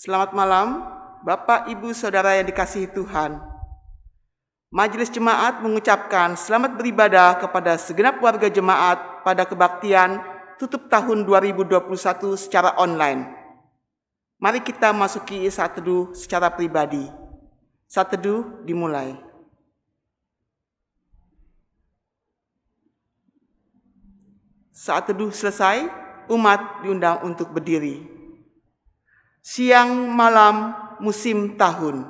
Selamat malam, Bapak, Ibu, Saudara yang dikasihi Tuhan. Majelis Jemaat mengucapkan selamat beribadah kepada segenap warga jemaat pada kebaktian tutup tahun 2021 secara online. Mari kita masuki saat teduh secara pribadi. Saat teduh dimulai. Saat teduh selesai, umat diundang untuk berdiri. Siang malam musim tahun.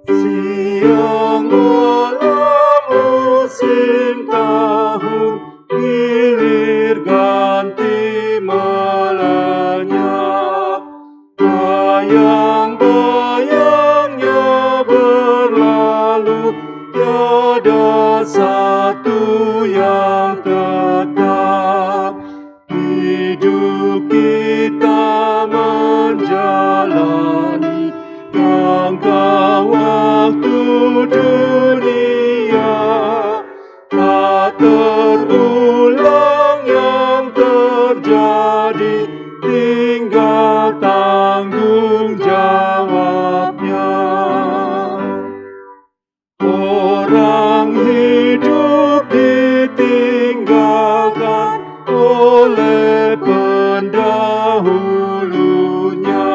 Siang malam musim tahun, hilir ganti malanya, bayang-bayangnya berlalu, tiada satu yang tetap. Hidup kita menjalani jangka waktu dunia, tak terulang yang terjadi, tinggal tanggung jawabnya. Orang hidup ditinggalkan oleh pendahulunya,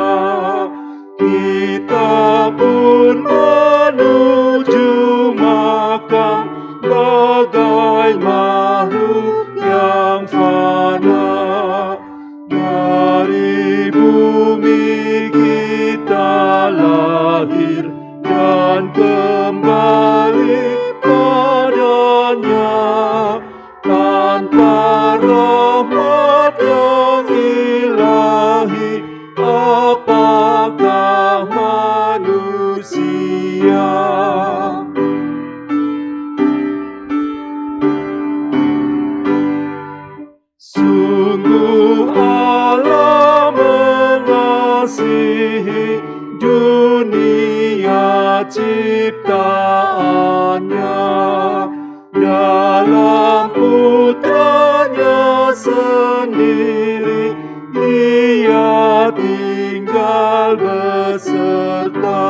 kita pun menuju makam bagai makhluk yang fana. Dari bumi kita lahir dan kembali padanya, tanpa rahmat yang ilahi, apakah manusia? Sungguh Allah mengasihi dunia ciptaannya, dalam putranya sendiri Ia tinggal beserta.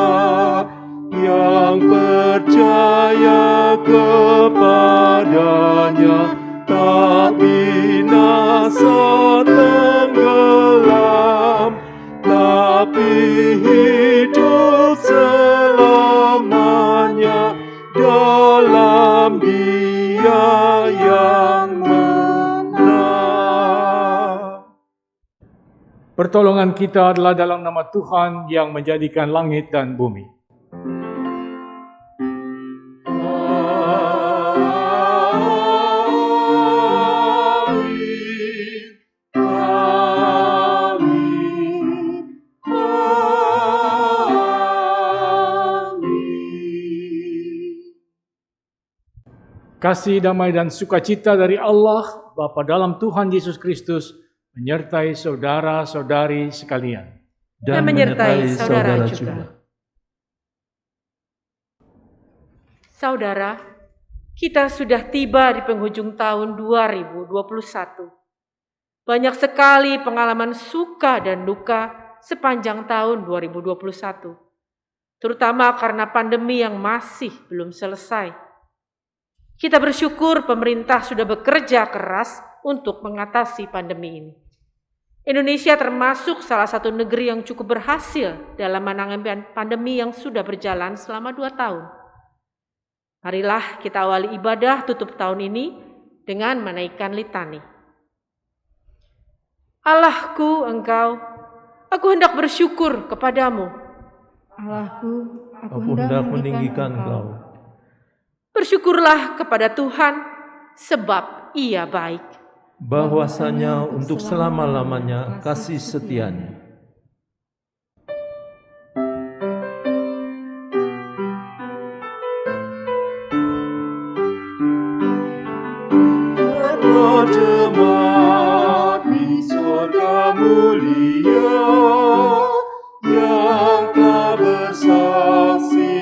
Yang percaya kepadanya tak binasa tenggelam, tapi hidup selamanya dalam Dia yang menang. Pertolongan kita adalah dalam nama Tuhan yang menjadikan langit dan bumi. Kasih, damai, dan sukacita dari Allah Bapa dalam Tuhan Yesus Kristus menyertai saudara-saudari sekalian. Dan menyertai saudara juga. Saudara, kita sudah tiba di penghujung tahun 2021. Banyak sekali pengalaman suka dan duka sepanjang tahun 2021. Terutama karena pandemi yang masih belum selesai. Kita bersyukur pemerintah sudah bekerja keras untuk mengatasi pandemi ini. Indonesia termasuk salah satu negeri yang cukup berhasil dalam menangani pandemi yang sudah berjalan selama 2 tahun. Marilah kita awali ibadah tutup tahun ini dengan menaikkan litani. Allahku, aku hendak bersyukur kepadamu. Allahku, aku hendak meninggikan Engkau. Bersyukurlah kepada Tuhan, sebab Ia baik. Bahwasanya untuk selama-lamanya kasih setianya. Jemaat di surga mulia yang telah bersaksi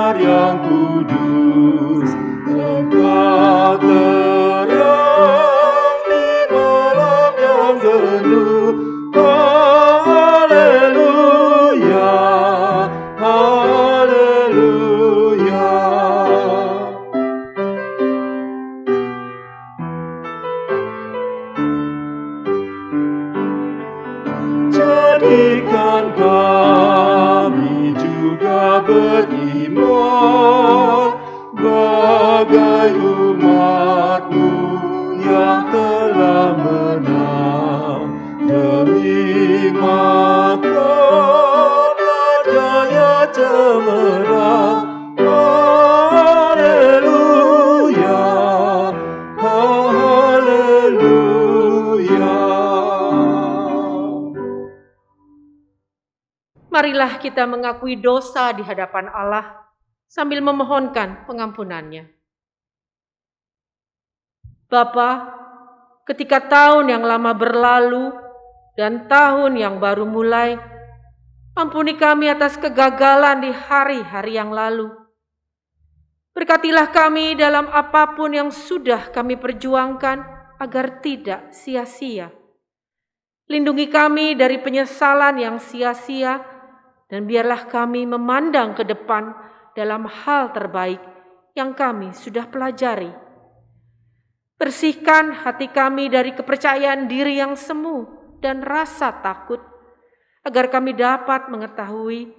besar yang kudus, Engkau terang di malam yang sendu. Haleluya, haleluya. Jadikan kami juga beriman bagai umat-Mu yang telah menang demi mahkota jaya cemerlang. Haleluya, haleluya. Marilah kita mengakui dosa di hadapan Allah sambil memohonkan pengampunannya. Bapa, ketika tahun yang lama berlalu dan tahun yang baru mulai, ampuni kami atas kegagalan di hari-hari yang lalu. Berkatilah kami dalam apapun yang sudah kami perjuangkan agar tidak sia-sia. Lindungi kami dari penyesalan yang sia-sia, dan biarlah kami memandang ke depan dalam hal terbaik yang kami sudah pelajari. Bersihkan hati kami dari kepercayaan diri yang semu dan rasa takut, agar kami dapat mengetahui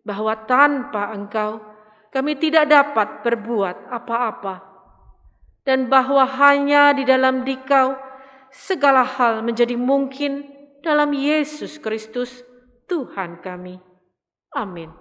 bahwa tanpa Engkau kami tidak dapat berbuat apa-apa, dan bahwa hanya di dalam Dikau segala hal menjadi mungkin dalam Yesus Kristus Tuhan kami. Amin.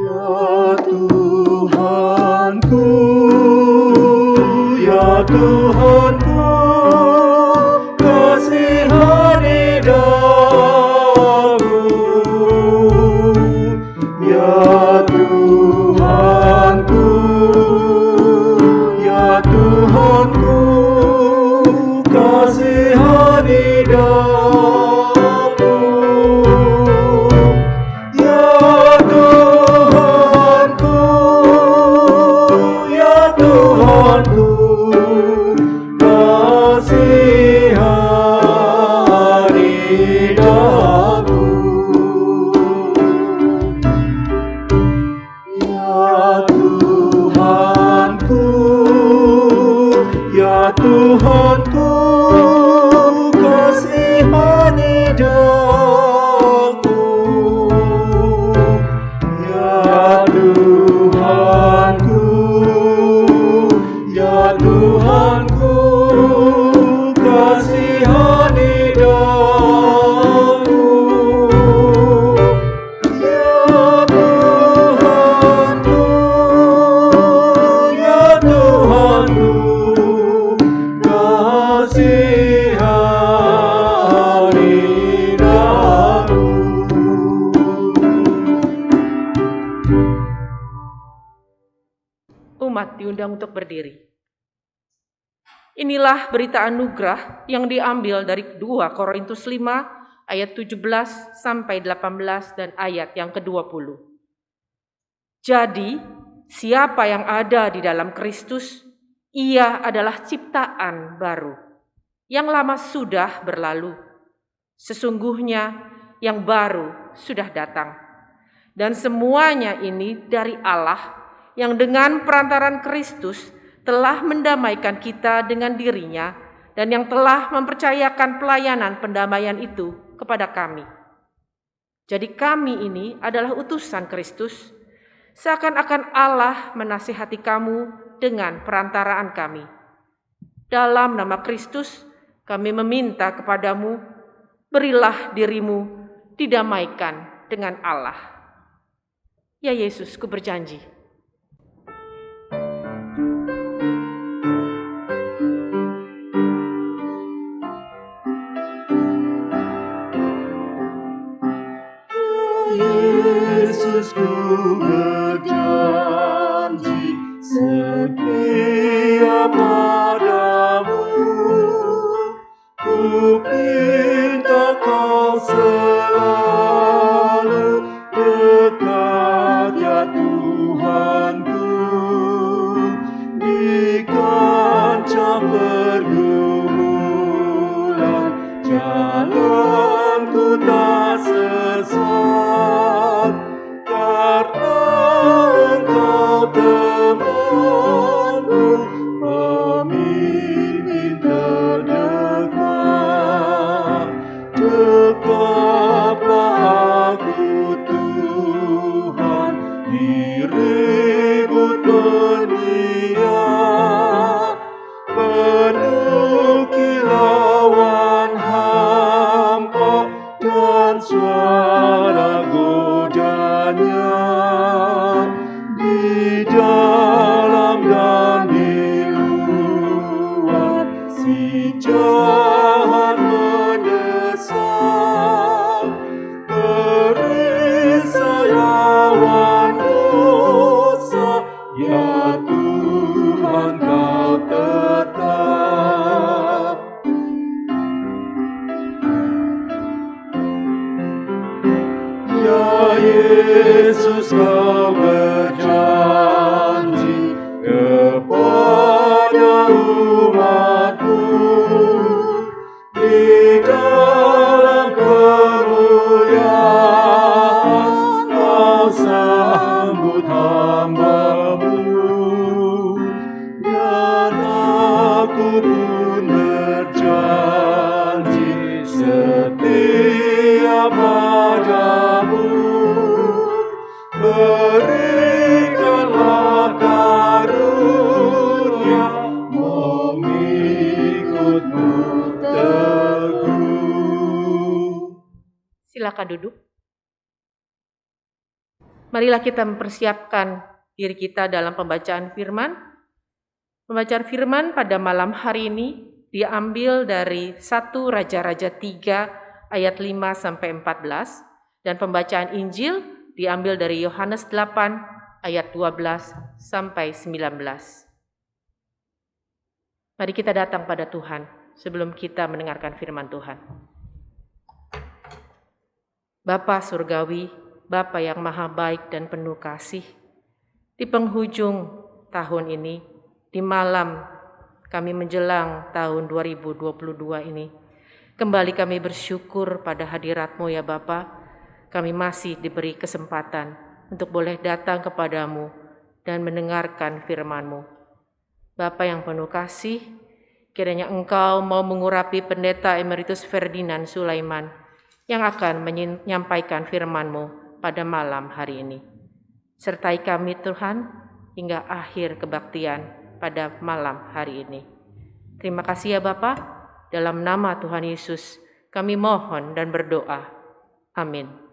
Ya Tuhanku, ya Tuhanku, kasihani daku. Ya Tuhanku, ya Tuhanku, kasihani daku. Ya Tuhanku, ya Tuhanku, kasihani daku. Ya Tuhanku, ya Tuhanku, kasihani daku. Ya Tuhanku, ya Tuhanku, kasihani daku. Ya Tuhanku, ya Tuhanku, kasihani daku. Umat diundang untuk berdiri. Inilah berita anugerah yang diambil dari 2 Korintus 5 ayat 17 sampai 18 dan ayat yang ke-20. Jadi, siapa yang ada di dalam Kristus, ia adalah ciptaan baru. Yang lama sudah berlalu. Sesungguhnya yang baru sudah datang. Dan semuanya ini dari Allah yang dengan perantaran Kristus telah mendamaikan kita dengan dirinya dan yang telah mempercayakan pelayanan pendamaian itu kepada kami. Jadi kami ini adalah utusan Kristus, seakan-akan Allah menasihati kamu dengan perantaraan kami. Dalam nama Kristus, kami meminta kepadamu, berilah dirimu didamaikan dengan Allah. Ya Yesus, ku berjanji. Yesus, ku berjanji setia padamu. Ku minta kau selalu dekat ya Tuhanku, di kancah pergumulan jalanku tak sesat, karena Engkau temanku, pemimpin terdekat. Tetaplah aku Tuhan, di ribut dunia, penuh kilauan hampa dan suara godanya, di dalam dan di luar si jahat mendesak. Perisai lawan dosa, ya Tuhan kau tetap. Ya Yesus, kau berjanji kepada umat-Mu, di dalam kemuliaan kau sambut hamba-Mu, dan aku pun berjanji setia padamu. Berikanlah karunia mengikut-Mu teguh. Silakan duduk. Marilah kita mempersiapkan diri kita dalam pembacaan firman. Pembacaan firman pada malam hari ini diambil dari 1 Raja-Raja 3 ayat 5 sampai 14 dan pembacaan Injil diambil dari Yohanes 8 ayat 12 sampai 19. Mari kita datang pada Tuhan sebelum kita mendengarkan firman Tuhan. Bapa Surgawi, Bapa yang maha baik dan penuh kasih, di penghujung tahun ini, di malam kami menjelang tahun 2022 ini, kembali kami bersyukur pada hadirat-Mu ya Bapa. Kami masih diberi kesempatan untuk boleh datang kepadamu dan mendengarkan firman-Mu. Bapa yang penuh kasih, kiranya Engkau mau mengurapi Pendeta Emeritus Ferdinand Sulaiman yang akan menyampaikan firman-Mu pada malam hari ini. Sertai kami Tuhan hingga akhir kebaktian pada malam hari ini. Terima kasih ya Bapa, dalam nama Tuhan Yesus kami mohon dan berdoa. Amin.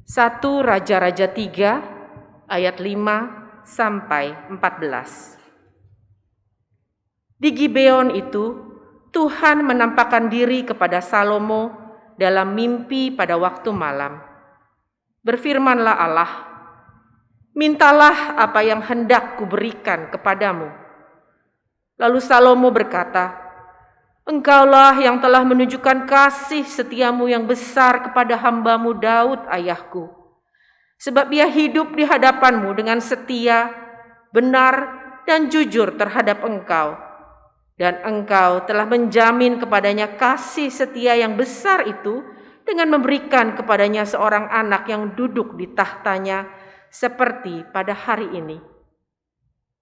1 Raja-Raja 3 ayat 5 sampai 14. Di Gibeon itu Tuhan menampakkan diri kepada Salomo dalam mimpi pada waktu malam. Berfirmanlah Allah, "Mintalah apa yang hendak kuberikan kepadamu." Lalu Salomo berkata, "Engkaulah yang telah menunjukkan kasih setiamu yang besar kepada hamba-Mu Daud ayahku. Sebab ia hidup di hadapan-Mu dengan setia, benar, dan jujur terhadap Engkau. Dan Engkau telah menjamin kepadanya kasih setia yang besar itu dengan memberikan kepadanya seorang anak yang duduk di tahtanya seperti pada hari ini.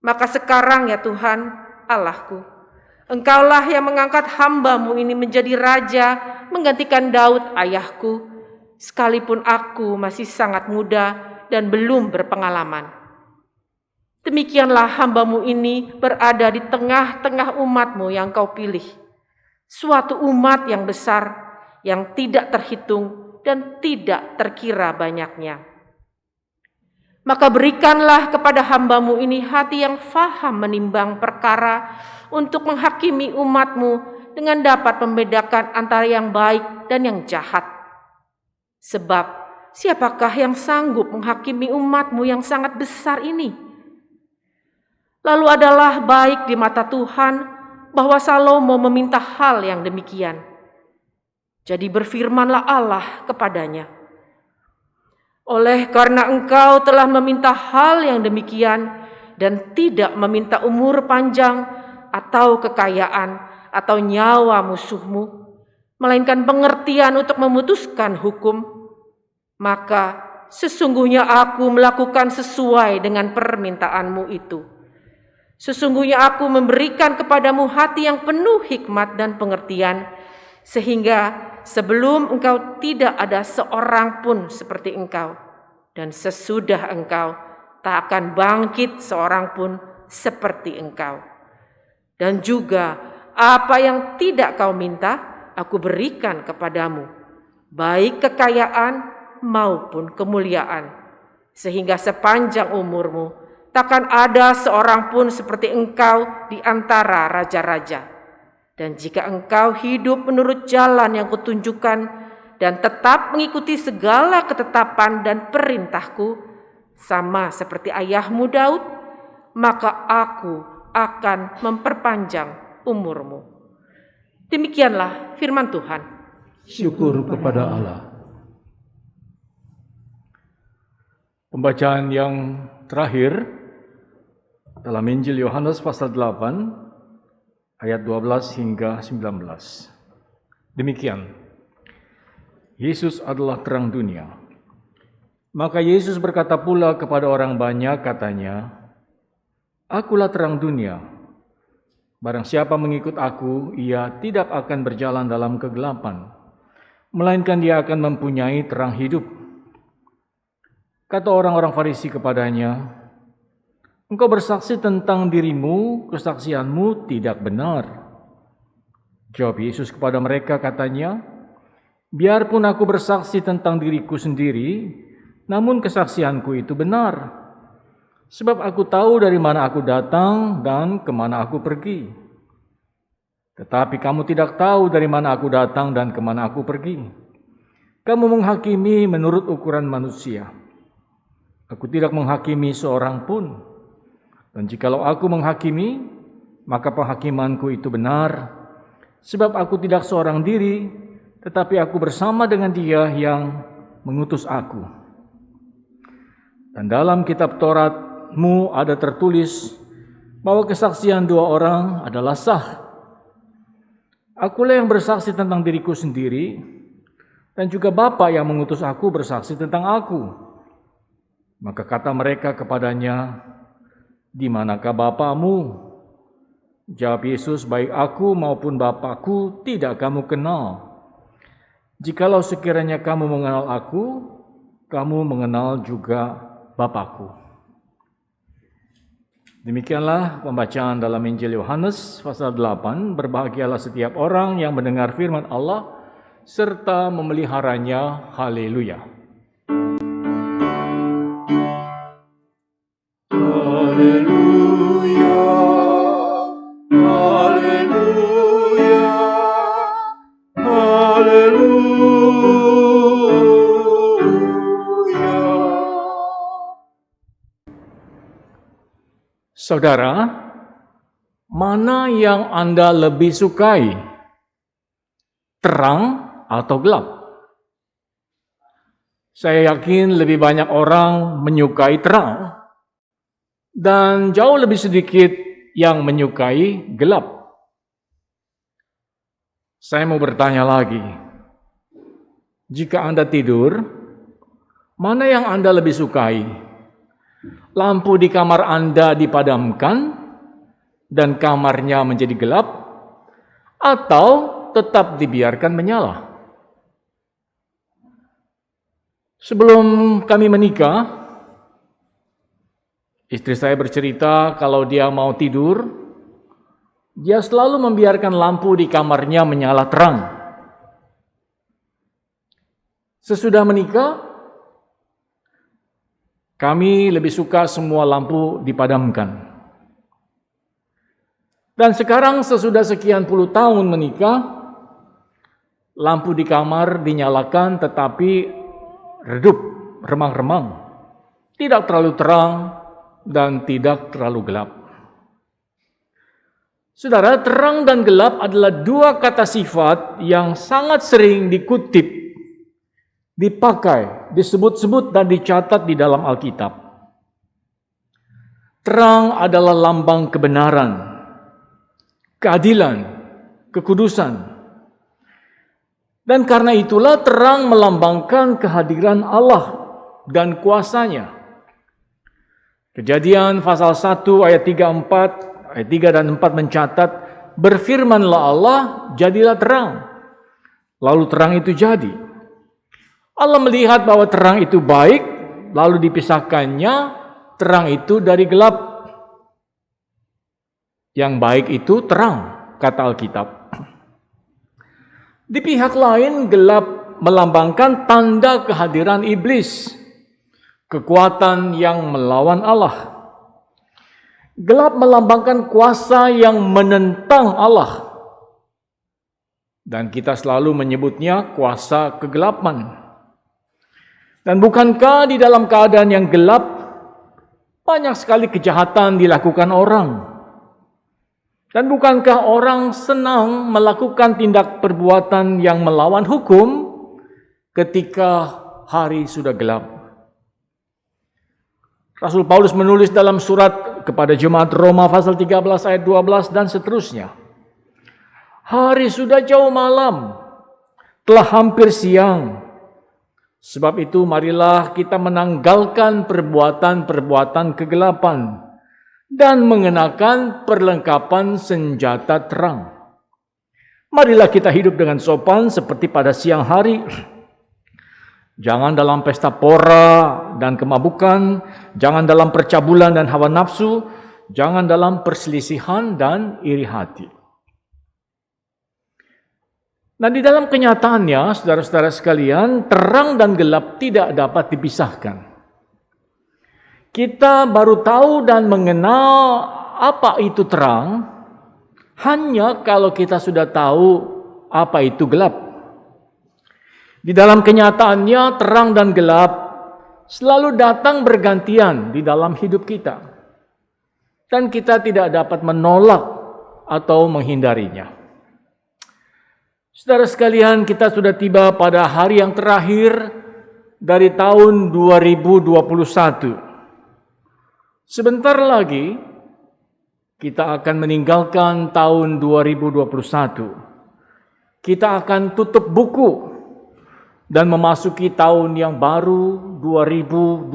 Maka sekarang ya Tuhan Allahku, Engkaulah yang mengangkat hamba-Mu ini menjadi raja menggantikan Daud ayahku, sekalipun aku masih sangat muda dan belum berpengalaman. Demikianlah hamba-Mu ini berada di tengah-tengah umat-Mu yang Kau pilih, suatu umat yang besar, yang tidak terhitung dan tidak terkira banyaknya. Maka berikanlah kepada hamba-Mu ini hati yang faham menimbang perkara untuk menghakimi umat-Mu dengan dapat membedakan antara yang baik dan yang jahat. Sebab siapakah yang sanggup menghakimi umat-Mu yang sangat besar ini? Lalu adalah baik di mata Tuhan bahwa Salomo meminta hal yang demikian. Jadi berfirmanlah Allah kepadanya, oleh karena engkau telah meminta hal yang demikian dan tidak meminta umur panjang atau kekayaan atau nyawa musuhmu, melainkan pengertian untuk memutuskan hukum, maka sesungguhnya aku melakukan sesuai dengan permintaanmu itu. Sesungguhnya aku memberikan kepadamu hati yang penuh hikmat dan pengertian, sehingga sebelum engkau tidak ada seorang pun seperti engkau, dan sesudah engkau tak akan bangkit seorang pun seperti engkau. Dan juga apa yang tidak kau minta, aku berikan kepadamu, baik kekayaan maupun kemuliaan, sehingga sepanjang umurmu takkan ada seorang pun seperti engkau di antara raja-raja. Dan jika engkau hidup menurut jalan yang kutunjukkan dan tetap mengikuti segala ketetapan dan perintahku, sama seperti ayahmu Daud, maka aku akan memperpanjang umurmu. Demikianlah firman Tuhan. Syukur kepada Allah. Pembacaan yang terakhir dalam Injil Yohanes pasal 8 ayat 12 hingga 19. Demikian, Yesus adalah terang dunia. Maka Yesus berkata pula kepada orang banyak, katanya, Akulah terang dunia. Barang siapa mengikut aku, ia tidak akan berjalan dalam kegelapan, melainkan dia akan mempunyai terang hidup. Kata orang-orang Farisi kepadanya, Engkau bersaksi tentang dirimu, kesaksianmu tidak benar. Jawab Yesus kepada mereka, katanya, Biarpun aku bersaksi tentang diriku sendiri, namun kesaksianku itu benar. Sebab aku tahu dari mana aku datang dan kemana aku pergi. Tetapi kamu tidak tahu dari mana aku datang dan kemana aku pergi. Kamu menghakimi menurut ukuran manusia. Aku tidak menghakimi seorang pun. Dan jikalau aku menghakimi, maka penghakimanku itu benar. Sebab aku tidak seorang diri, tetapi aku bersama dengan Dia yang mengutus aku. Dan dalam kitab Tauratmu ada tertulis bahwa kesaksian dua orang adalah sah. Akulah yang bersaksi tentang diriku sendiri, dan juga Bapa yang mengutus aku bersaksi tentang aku. Maka kata mereka kepadanya, Di manakah Bapamu? Jawab Yesus, baik aku maupun Bapakku tidak kamu kenal. Jikalau sekiranya kamu mengenal aku, kamu mengenal juga Bapakku. Demikianlah pembacaan dalam Injil Yohanes pasal 8. Berbahagialah setiap orang yang mendengar firman Allah serta memeliharanya. Haleluya. Haleluya, haleluya, haleluya. Saudara, mana yang Anda lebih sukai? Terang atau gelap? Saya yakin lebih banyak orang menyukai terang dan jauh lebih sedikit yang menyukai gelap. Saya mau bertanya lagi. Jika Anda tidur, mana yang Anda lebih sukai? Lampu di kamar Anda dipadamkan dan kamarnya menjadi gelap, atau tetap dibiarkan menyala? Sebelum kami menikah, istri saya bercerita kalau dia mau tidur, dia selalu membiarkan lampu di kamarnya menyala terang. Sesudah menikah, kami lebih suka semua lampu dipadamkan. Dan sekarang sesudah sekian puluh tahun menikah, lampu di kamar dinyalakan tetapi redup, remang-remang, tidak terlalu terang dan tidak terlalu gelap. Saudara, terang dan gelap adalah dua kata sifat yang sangat sering dikutip, dipakai, disebut-sebut dan dicatat di dalam Alkitab. Terang adalah lambang kebenaran, keadilan, kekudusan. Dan karena itulah terang melambangkan kehadiran Allah dan kuasanya. Kejadian pasal 1 ayat 3 dan 4 mencatat, berfirmanlah Allah, jadilah terang. Lalu terang itu jadi. Allah melihat bahwa terang itu baik, lalu dipisahkannya terang itu dari gelap. Yang baik itu terang, kata Alkitab. Di pihak lain, gelap melambangkan tanda kehadiran iblis, kekuatan yang melawan Allah. Gelap melambangkan kuasa yang menentang Allah. Dan kita selalu menyebutnya kuasa kegelapan. Dan bukankah di dalam keadaan yang gelap, banyak sekali kejahatan dilakukan orang? Dan bukankah orang senang melakukan tindak perbuatan yang melawan hukum ketika hari sudah gelap? Rasul Paulus menulis dalam surat kepada jemaat Roma pasal 13 ayat 12 dan seterusnya. Hari sudah jauh malam, telah hampir siang. Sebab itu marilah kita menanggalkan perbuatan-perbuatan kegelapan dan mengenakan perlengkapan senjata terang. Marilah kita hidup dengan sopan seperti pada siang hari. Jangan dalam pesta pora dan kemabukan, jangan dalam percabulan dan hawa nafsu, jangan dalam perselisihan dan iri hati. Nah, di dalam kenyataannya, saudara-saudara sekalian, terang dan gelap tidak dapat dipisahkan. Kita baru tahu dan mengenal apa itu terang hanya kalau kita sudah tahu apa itu gelap. Di dalam kenyataannya, terang dan gelap selalu datang bergantian di dalam hidup kita. Dan kita tidak dapat menolak atau menghindarinya. Saudara sekalian, kita sudah tiba pada hari yang terakhir dari tahun 2021. Sebentar lagi, kita akan meninggalkan tahun 2021. Kita akan tutup buku dan memasuki tahun yang baru 2022.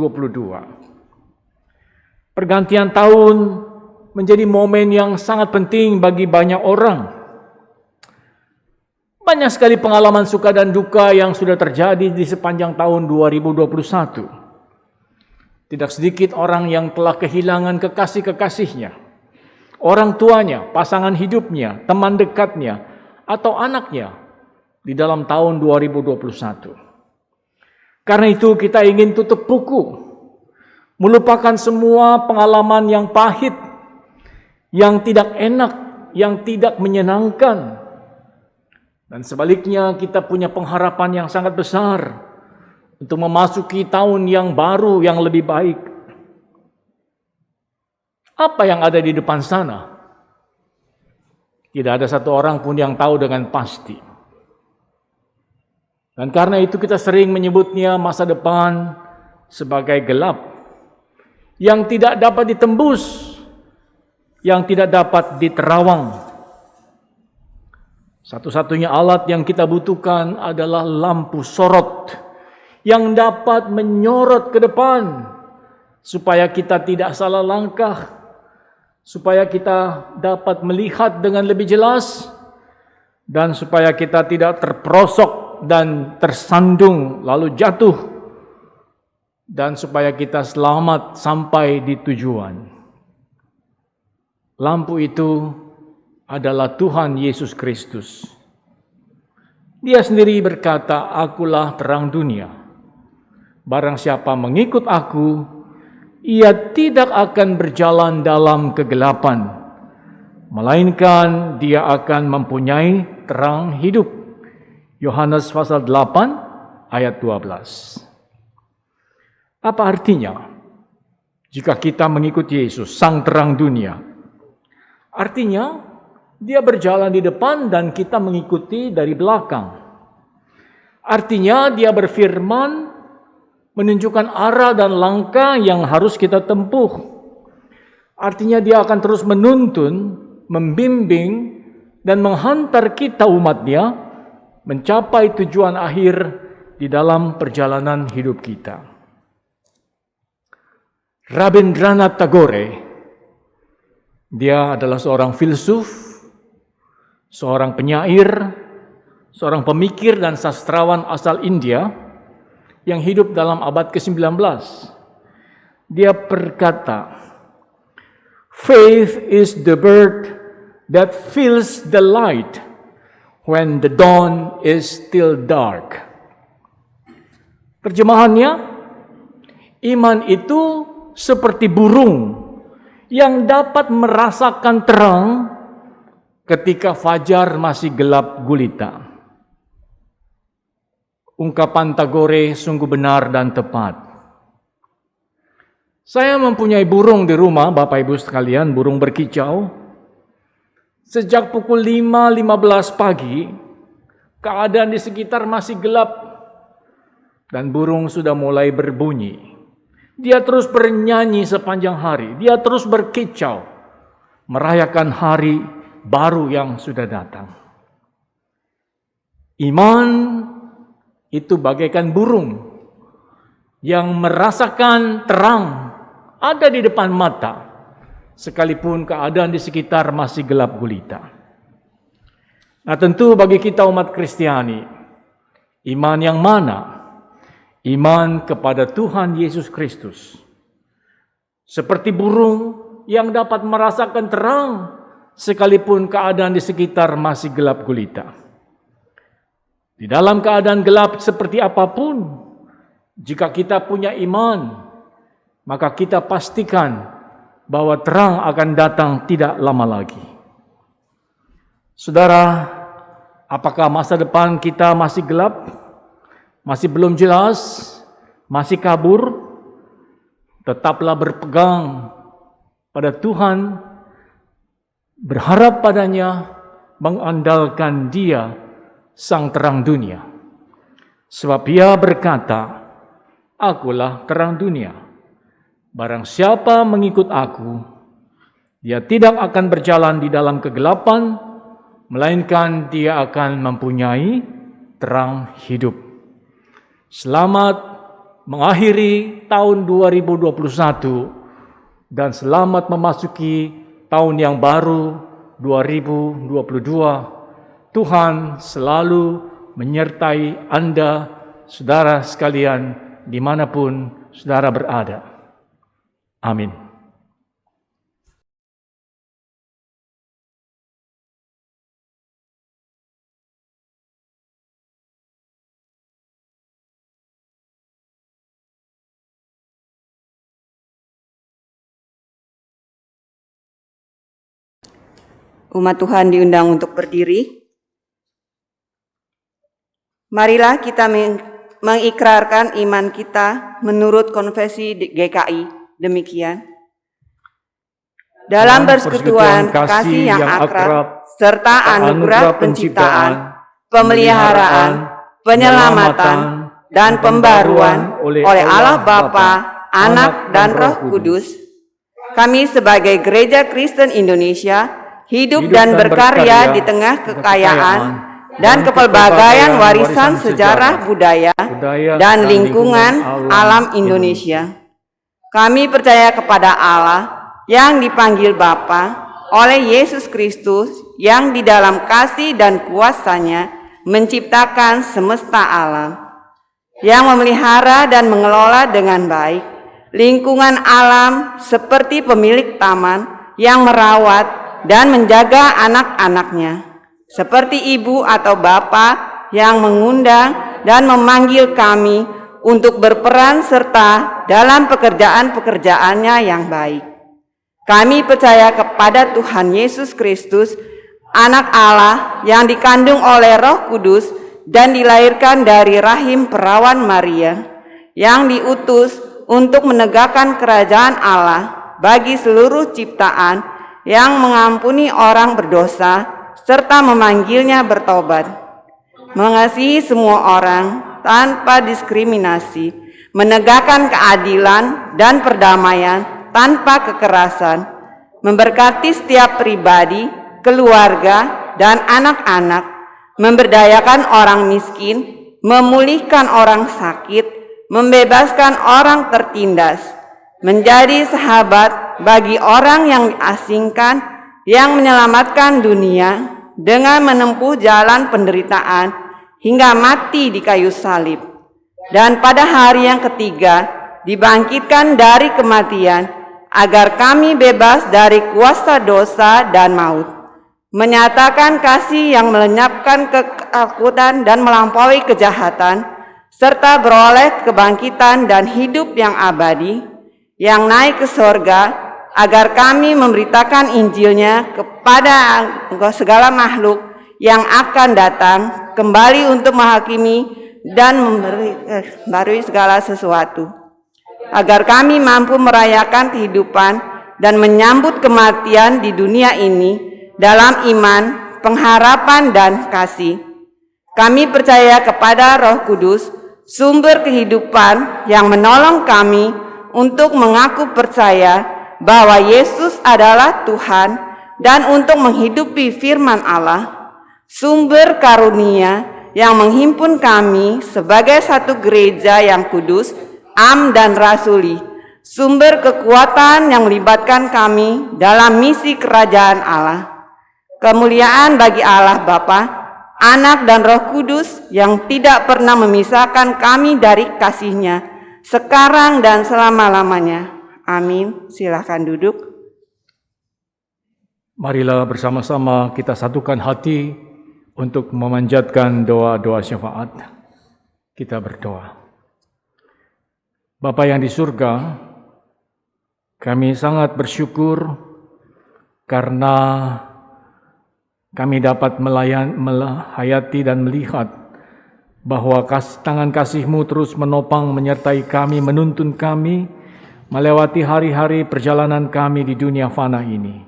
Pergantian tahun menjadi momen yang sangat penting bagi banyak orang. Banyak sekali pengalaman suka dan duka yang sudah terjadi di sepanjang tahun 2021. Tidak sedikit orang yang telah kehilangan kekasih-kekasihnya, orang tuanya, pasangan hidupnya, teman dekatnya, atau anaknya di dalam tahun 2021. Karena itu kita ingin tutup buku, melupakan semua pengalaman yang pahit, yang tidak enak, yang tidak menyenangkan. Dan sebaliknya kita punya pengharapan yang sangat besar untuk memasuki tahun yang baru yang lebih baik. Apa yang ada di depan sana? Tidak ada satu orang pun yang tahu dengan pasti. Dan karena itu kita sering menyebutnya masa depan sebagai gelap, yang tidak dapat ditembus, yang tidak dapat diterawang. Satu-satunya alat yang kita butuhkan adalah lampu sorot yang dapat menyorot ke depan supaya kita tidak salah langkah, supaya kita dapat melihat dengan lebih jelas, dan supaya kita tidak terperosok dan tersandung lalu jatuh, dan supaya kita selamat sampai di tujuan. Lampu itu adalah Tuhan Yesus Kristus. Dia sendiri berkata, "Akulah terang dunia. Barang siapa mengikut aku, ia tidak akan berjalan dalam kegelapan, melainkan dia akan mempunyai terang hidup." Yohanes pasal 8 ayat 12. Apa artinya? Jika kita mengikuti Yesus, Sang Terang Dunia. Artinya, Dia berjalan di depan dan kita mengikuti dari belakang. Artinya, Dia berfirman, menunjukkan arah dan langkah yang harus kita tempuh. Artinya, Dia akan terus menuntun, membimbing, dan menghantar kita umat-Nya mencapai tujuan akhir di dalam perjalanan hidup kita. Rabindranath Tagore, dia adalah seorang filsuf, seorang penyair, seorang pemikir dan sastrawan asal India yang hidup dalam abad ke-19. Dia berkata, "Faith is the bird that feels the light when the dawn is still dark." Terjemahannya, iman itu seperti burung yang dapat merasakan terang ketika fajar masih gelap gulita. Ungkapan Tagore sungguh benar dan tepat. Saya mempunyai burung di rumah, Bapak Ibu sekalian, burung berkicau. Sejak pukul 5.15 pagi, keadaan di sekitar masih gelap dan burung sudah mulai berbunyi. Dia terus bernyanyi sepanjang hari. Dia terus berkicau, merayakan hari baru yang sudah datang. Iman itu bagaikan burung yang merasakan terang ada di depan mata, sekalipun keadaan di sekitar masih gelap gulita. Nah, tentu bagi kita umat Kristiani, iman yang mana? Iman kepada Tuhan Yesus Kristus. Seperti burung yang dapat merasakan terang sekalipun keadaan di sekitar masih gelap gulita. Di dalam keadaan gelap seperti apapun, jika kita punya iman, maka kita pastikan bahwa terang akan datang tidak lama lagi. Saudara, apakah masa depan kita masih gelap? Masih belum jelas, masih kabur? Tetaplah berpegang pada Tuhan, berharap padanya, mengandalkan Dia, Sang Terang Dunia. Sebab Ia berkata, "Akulah terang dunia. Barang siapa mengikut Aku, dia tidak akan berjalan di dalam kegelapan, melainkan dia akan mempunyai terang hidup." Selamat mengakhiri tahun 2021 dan selamat memasuki tahun yang baru 2022. Tuhan selalu menyertai Anda, saudara sekalian, dimanapun saudara berada. Amin. Umat Tuhan diundang untuk berdiri. Marilah kita mengikrarkan iman kita menurut konfesi GKI. Demikian. Dalam persekutuan kasih yang akrab, serta anugerah penciptaan, pemeliharaan, penyelamatan, dan pembaruan oleh Allah Bapa, Anak, dan Roh Kudus, kami sebagai Gereja Kristen Indonesia hidup dan berkarya di tengah kekayaan dan kepelbagaian warisan sejarah budaya dan lingkungan alam Indonesia. Kami percaya kepada Allah yang dipanggil Bapa oleh Yesus Kristus yang di dalam kasih dan kuasa-Nya menciptakan semesta alam, yang memelihara dan mengelola dengan baik lingkungan alam seperti pemilik taman yang merawat dan menjaga anak-anaknya, seperti ibu atau bapak yang mengundang dan memanggil kami untuk berperan serta dalam pekerjaan-pekerjaannya yang baik. Kami percaya kepada Tuhan Yesus Kristus, Anak Allah yang dikandung oleh Roh Kudus dan dilahirkan dari rahim perawan Maria, yang diutus untuk menegakkan kerajaan Allah bagi seluruh ciptaan yang mengampuni orang berdosa serta memanggilnya bertobat, mengasihi semua orang tanpa diskriminasi, menegakkan keadilan dan perdamaian tanpa kekerasan, memberkati setiap pribadi, keluarga, dan anak-anak, memberdayakan orang miskin, memulihkan orang sakit, membebaskan orang tertindas, menjadi sahabat bagi orang yang diasingkan, yang menyelamatkan dunia dengan menempuh jalan penderitaan hingga mati di kayu salib, dan pada hari yang ketiga dibangkitkan dari kematian agar kami bebas dari kuasa dosa dan maut, menyatakan kasih yang melenyapkan ketakutan dan melampaui kejahatan, serta beroleh kebangkitan dan hidup yang abadi, yang naik ke sorga, agar kami memberitakan Injilnya kepada segala makhluk yang akan datang kembali untuk menghakimi dan membarui segala sesuatu, agar kami mampu merayakan kehidupan dan menyambut kematian di dunia ini dalam iman, pengharapan, dan kasih. Kami percaya kepada Roh Kudus, sumber kehidupan yang menolong kami untuk mengaku percaya bahwa Yesus adalah Tuhan dan untuk menghidupi firman Allah, sumber karunia yang menghimpun kami sebagai satu gereja yang kudus, am dan rasuli, sumber kekuatan yang melibatkan kami dalam misi kerajaan Allah. Kemuliaan bagi Allah Bapa, Anak dan Roh Kudus yang tidak pernah memisahkan kami dari kasih-Nya, sekarang dan selama-lamanya. Amin. Silakan duduk. Marilah bersama-sama kita satukan hati untuk memanjatkan doa-doa syafaat. Kita berdoa. Bapa yang di surga, kami sangat bersyukur karena kami dapat menghayati dan melihat bahwa tangan kasih-Mu terus menopang menyertai kami, menuntun kami melewati hari-hari perjalanan kami di dunia fana ini.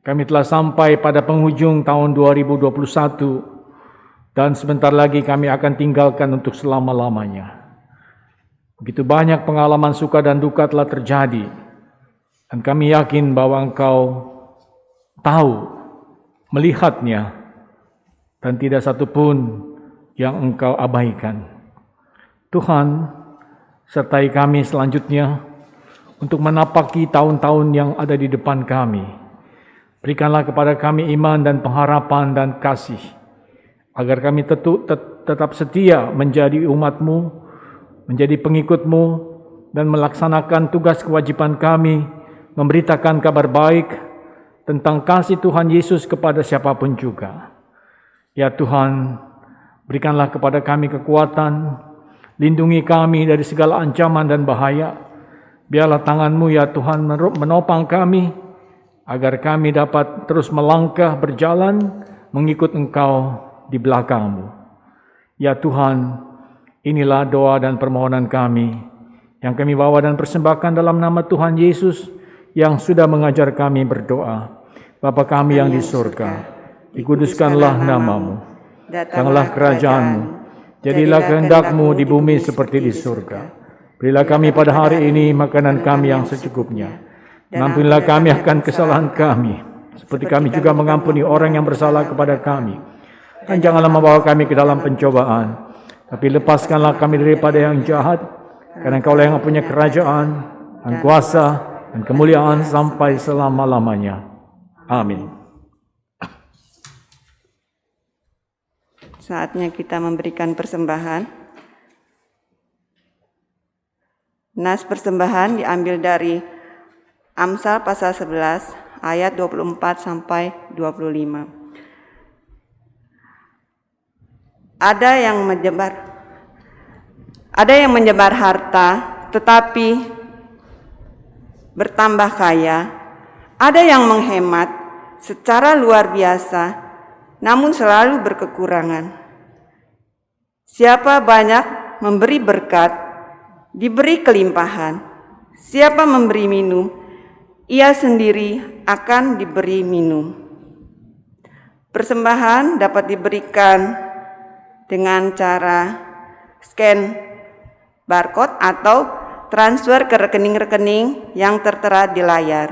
Kami telah sampai pada penghujung tahun 2021 dan sebentar lagi kami akan tinggalkan untuk selama-lamanya. Begitu banyak pengalaman suka dan duka telah terjadi, dan kami yakin bahwa Engkau tahu, melihatnya, dan tidak satupun yang Engkau abaikan. Tuhan, sertai kami selanjutnya untuk menapaki tahun-tahun yang ada di depan kami. Berikanlah kepada kami iman dan pengharapan dan kasih, agar kami tetap setia menjadi umat-Mu, menjadi pengikut-Mu, dan melaksanakan tugas kewajiban kami, memberitakan kabar baik tentang kasih Tuhan Yesus kepada siapapun juga. Ya Tuhan, berikanlah kepada kami kekuatan, lindungi kami dari segala ancaman dan bahaya. Biarlah tangan-Mu ya Tuhan menopang kami, agar kami dapat terus melangkah berjalan mengikut Engkau di belakang-Mu. Ya Tuhan, inilah doa dan permohonan kami yang kami bawa dan persembahkan dalam nama Tuhan Yesus yang sudah mengajar kami berdoa. Bapa kami yang di surga, dikuduskanlah nama-Mu, datanglah kerajaan-Mu, jadilah kehendak-Mu di bumi seperti di surga. Berilah kami pada hari ini makanan kami yang secukupnya. Dan ampunilah kami akan kesalahan kami, seperti kami juga mengampuni orang yang bersalah kepada kami. Dan janganlah membawa kami ke dalam pencobaan, tapi lepaskanlah kami daripada yang jahat, karena Engkau lah yang punya kerajaan, dan kuasa, dan kemuliaan sampai selama-lamanya. Amin. Saatnya kita memberikan persembahan. Nas persembahan diambil dari Amsal pasal 11 ayat 24 sampai 25. Ada yang menyebar harta tetapi bertambah kaya. Ada yang menghemat secara luar biasa namun selalu berkekurangan. Siapa banyak memberi berkat, diberi kelimpahan. Siapa memberi minum, ia sendiri akan diberi minum. Persembahan dapat diberikan dengan cara scan barcode atau transfer ke rekening-rekening yang tertera di layar.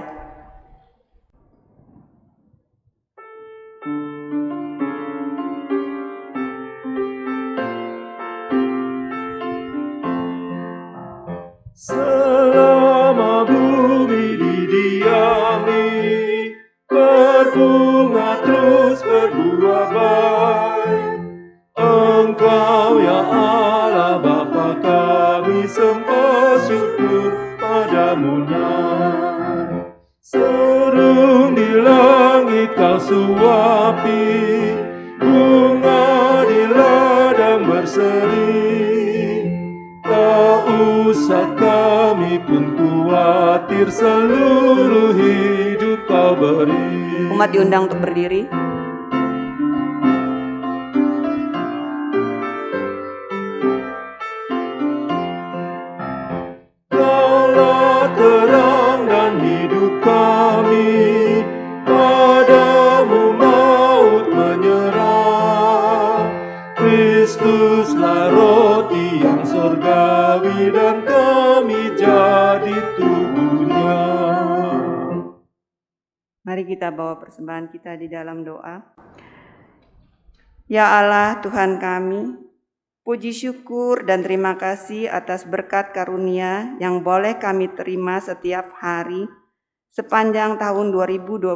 Selama bumi didiami, berbunga terus berbuah baik. Engkau ya Allah Bapa kami sembah syukur padamu Nan. Serung di langit kau suapi, bunga di ladang berseri. Tak usah kami pun khawatir, seluruh hidup kau beri. Umat diundang untuk berdiri. Kaulah terang dan hidup kami, padamu maut menyerah. Kristuslah roti yang surgawi dan kami jadi tubuhnya. Mari kita bawa persembahan kita di dalam doa. Ya Allah Tuhan kami, puji syukur dan terima kasih atas berkat karunia yang boleh kami terima setiap hari sepanjang tahun 2021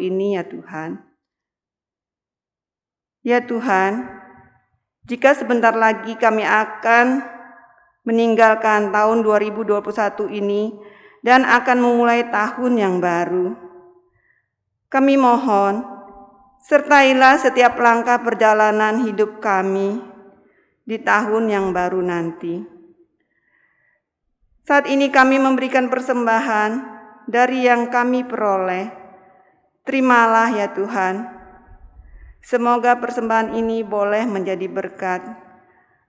ini ya Tuhan. Ya Tuhan, jika sebentar lagi kami akan meninggalkan tahun 2021 ini dan akan memulai tahun yang baru, kami mohon, sertailah setiap langkah perjalanan hidup kami di tahun yang baru nanti. Saat ini kami memberikan persembahan dari yang kami peroleh. Terimalah ya Tuhan. Semoga persembahan ini boleh menjadi berkat.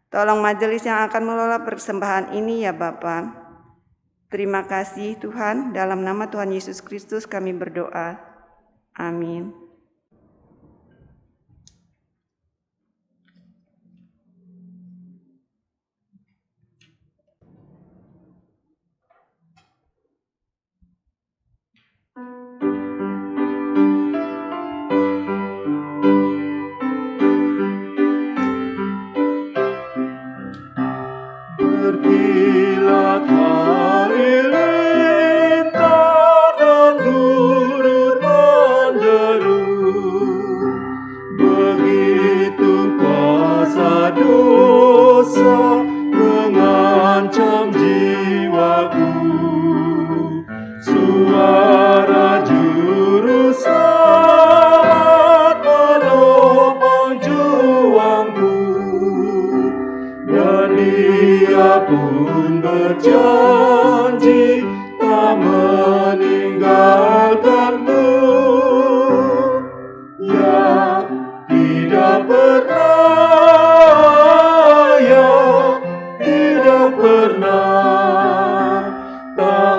Tolong majelis yang akan mengelola persembahan ini ya Bapa. Terima kasih Tuhan, dalam nama Tuhan Yesus Kristus kami berdoa. Amin. Berkilat halilintar dan turut menderu, begitu kuasa dosa mengancam jiwaku. Suara juru selamat menopang juangku, dan Dia pun berjanji tak meninggalkanmu. Ya, tidak pernah, ya, tidak pernah, tak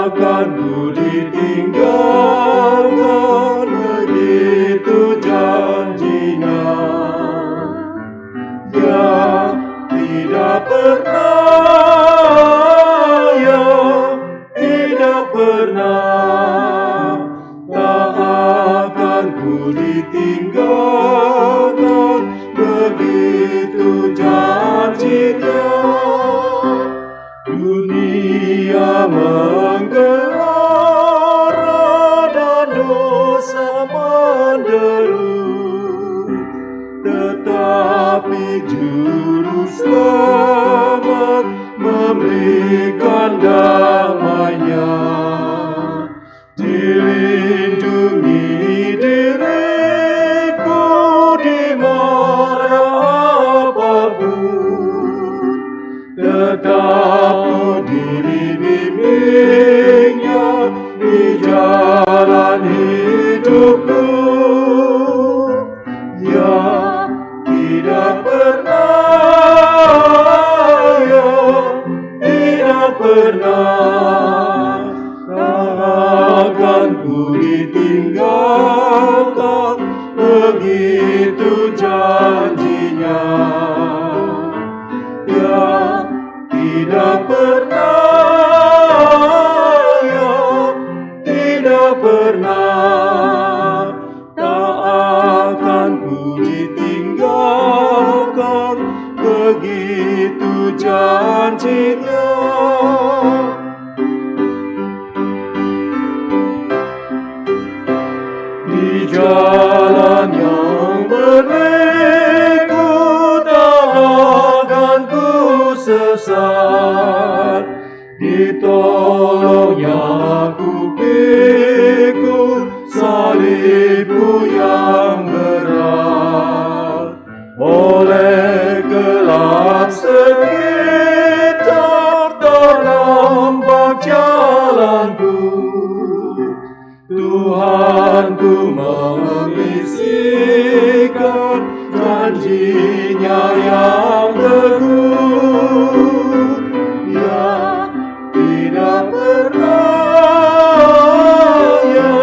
akan ku ditinggalkan, begitu janjinya. Ya, tidak pernah, ya, tidak pernah, tak akan ku ditinggalkan, begitu janjinya. Dunia menggelora dan dosa menderu, tetapi juru selamat memberikan damai-Nya. Dilindungi diriku di mara apapun, tetap ku dibimbingnya di jalan hidupku. Ya, tidak pernah, ya, pernah, tak akan ku ditinggalkan, begitu janjinya. Ya, tidak pernah, ya, tidak pernah, tak akan ku ditinggalkan, begitu janjinya. Di jalan yang berliku tak akan ku sesat, ditolongnya aku pikul salibku yang berat. Oleh gelap sekitar tak nampak jalanku, Tuhanku membisikkan janjinya yang teguh. Ya, tidak pernah, ya,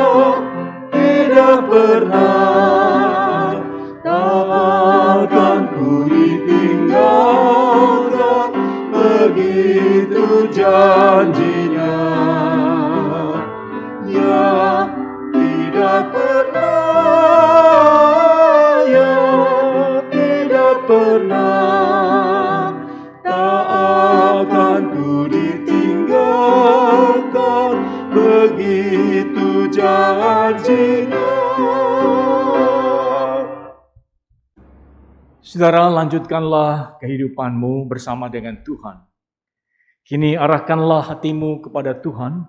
tidak pernah, tak akan ku ditinggalkan, begitu janjinya. Ya, tidak pernah, ya, tidak pernah, tak akan ku ditinggalkan, begitu janjinya. Saudara, lanjutkanlah kehidupanmu bersama dengan Tuhan. Kini arahkanlah hatimu kepada Tuhan.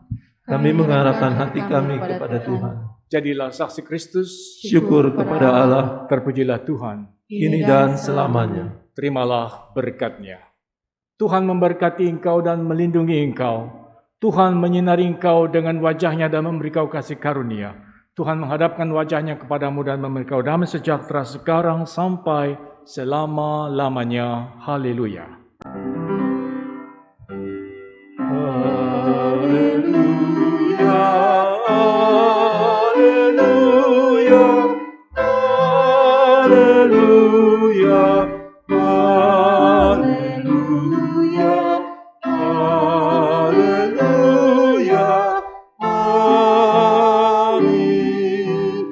Kami mengarahkan hati kami kepada Tuhan. Jadilah saksi Kristus. Syukur kepada Allah, Terpujilah Tuhan. kini dan selamanya. Terimalah berkat-Nya. Tuhan memberkati engkau dan melindungi engkau. Tuhan menyinari engkau dengan wajah-Nya dan memberi kau kasih karunia. Tuhan menghadapkan wajah-Nya kepadamu dan memberi kau damai sejahtera sekarang sampai selama-lamanya. Haleluya. Haleluya, haleluya, haleluya, haleluya, haleluya, amin,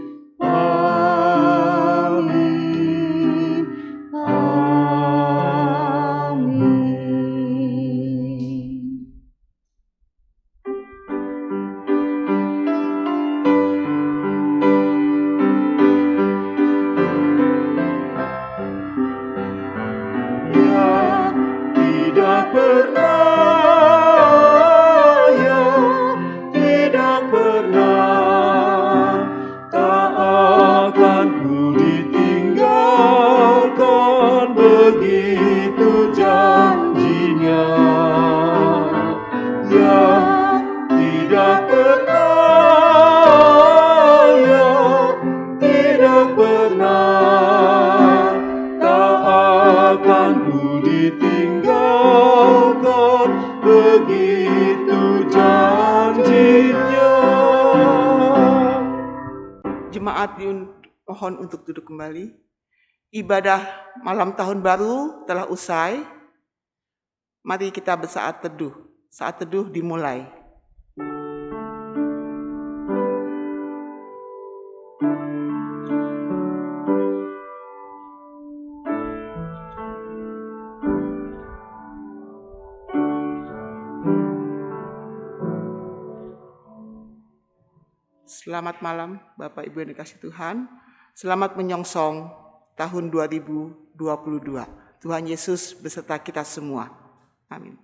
amin, amin. Ya, tidak pernah, ya, tidak pernah, tak akan ku ditinggalkan, begitu janjinya. Ya, tidak pernah, ya, tidak pernah, tak akan ku ditinggalkan, begitu janjinya. Jemaat dimohon untuk duduk kembali. Ibadah malam tahun baru telah usai. Mari kita bersaat teduh. Saat teduh dimulai. Selamat malam Bapak Ibu yang dikasihi Tuhan. Selamat menyongsong tahun 2022. Tuhan Yesus beserta kita semua. Amin.